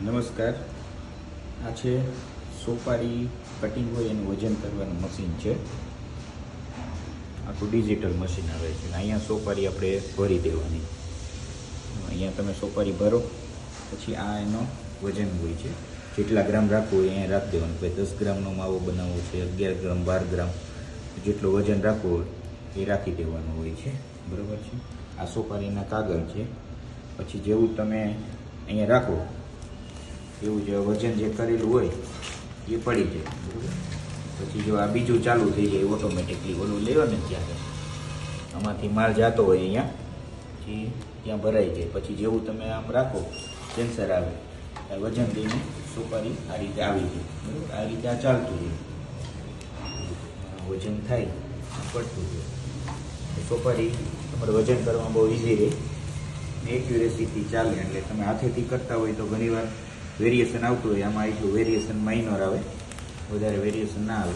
નમસ્કાર. આ છે સોપારી કટિંગ હોય એનું વજન કરવાનું મશીન છે. આખું ડિજિટલ મશીન આવે છે. અહીંયા સોપારી આપણે ભરી દેવાની. અહીંયા તમે સોપારી ભરો પછી આ એનો વજન હોય છે. જેટલા ગ્રામ રાખવું હોય અહીંયા રાખી દેવાનું. ભાઈ 10 ગ્રામનો માવો બનાવવો છે, 11 ગ્રામ, 12 ગ્રામ, જેટલું વજન રાખવું હોય એ રાખી દેવાનું હોય છે. બરાબર છે. આ સોપારીના કાગળ છે. પછી જેવું તમે અહીંયા રાખો એવું જે વજન જે કરેલું હોય એ પડી જાય. બરાબર. પછી જો આ બીજું ચાલુ થઈ જાય ઓટોમેટિકલી, ઓલું લેવો ને ત્યારે આમાંથી માલ જતો હોય અહીંયા, પછી ત્યાં ભરાઈ જાય. પછી જેવું તમે આમ રાખો સેન્સર આવે વજન દઈને સોપારી આ રીતે આવી જાય. બરાબર. આ રીતે આ ચાલતું જાય, વજન થાય પડતું જાય. સોપારી તમારે વજન કરવામાં બહુ ઇઝી રહે, એક્યુરેસીથી ચાલે. એટલે તમે હાથેથી કરતા હોય તો ઘણીવાર વેરિએશન આવતું હોય, આમાં એટલું વેરિએશન માઇનોર આવે, વધારે વેરિએશન ના આવે.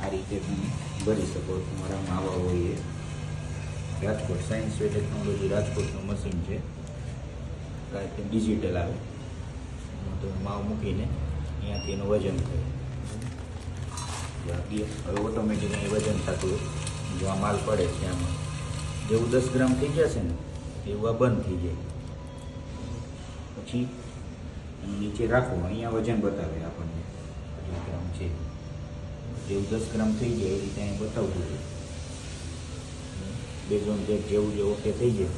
આ રીતે તમે ભરી શકો. તમારામાં આવા હોય એ રાજકોટ સાયન્સ વે ટેકનોલોજી રાજકોટનું મશીન છે. કાંઈ ડિજિટલ આવે, એમાં તમે માવ મૂકીને અહીંયાથી એનું વજન કરે. હવે ઓટોમેટિક અહીં વજન થતું હોય. જો આ માલ પડે છે આમાં જેવું 10 ગ્રામ થઈ જશે ને એવું આ બંધ થઈ જાય. પછી નીચે રાખો, અહીંયા વજન બતાવે આપણને કેટલા ગ્રામ છે. જેવું 10 ગ્રામ થઈ જાય એ રીતે અહીં બતાવતું હોય. બેઝોન જેવું જે ઓકે થઈ જાય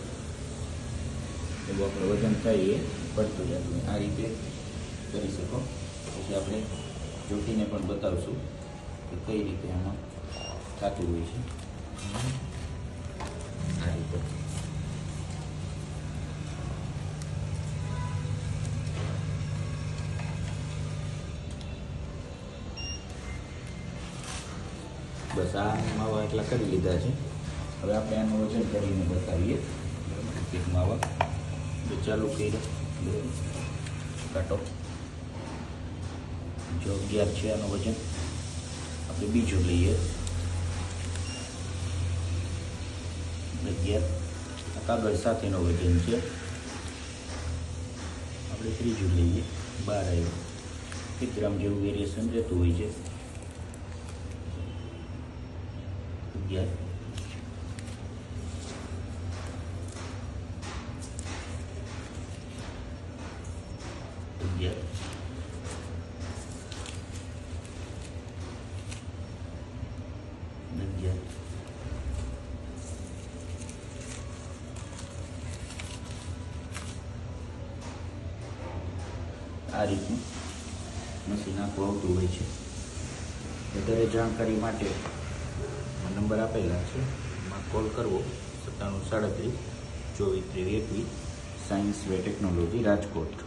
એવું આપણે વજન થાય એ પડતું જાય. આ રીતે કરી શકો. પછી આપણે જોખીને પણ બતાવશું કે કઈ રીતે આમાં થતું હોય છે. આ રીતે બસ આ માવા એટલા કરી લીધા છે. હવે આપણે આનું વજન કરીને બતાવીએ. એક માવા ચાલુ કરી કાઢો. જો 11 છે આનું વજન. આપણે બીજું લઈએ 11. આ કાગળ સાથેનો વજન છે. આપણે ત્રીજું લઈએ 12 આવ્યો. 1 ગ્રામ જેવું વેરિએશન રહેતું હોય છે. 11 આ રીતનું મશીન આખું આવતું હોય છે. વધારે જાણકારી માટે નંબર આપેલા છે, એમાં કોલ કરવો. 9737 24 23 21 સાયન્સ વે ટેકનોલોજી રાજકોટ.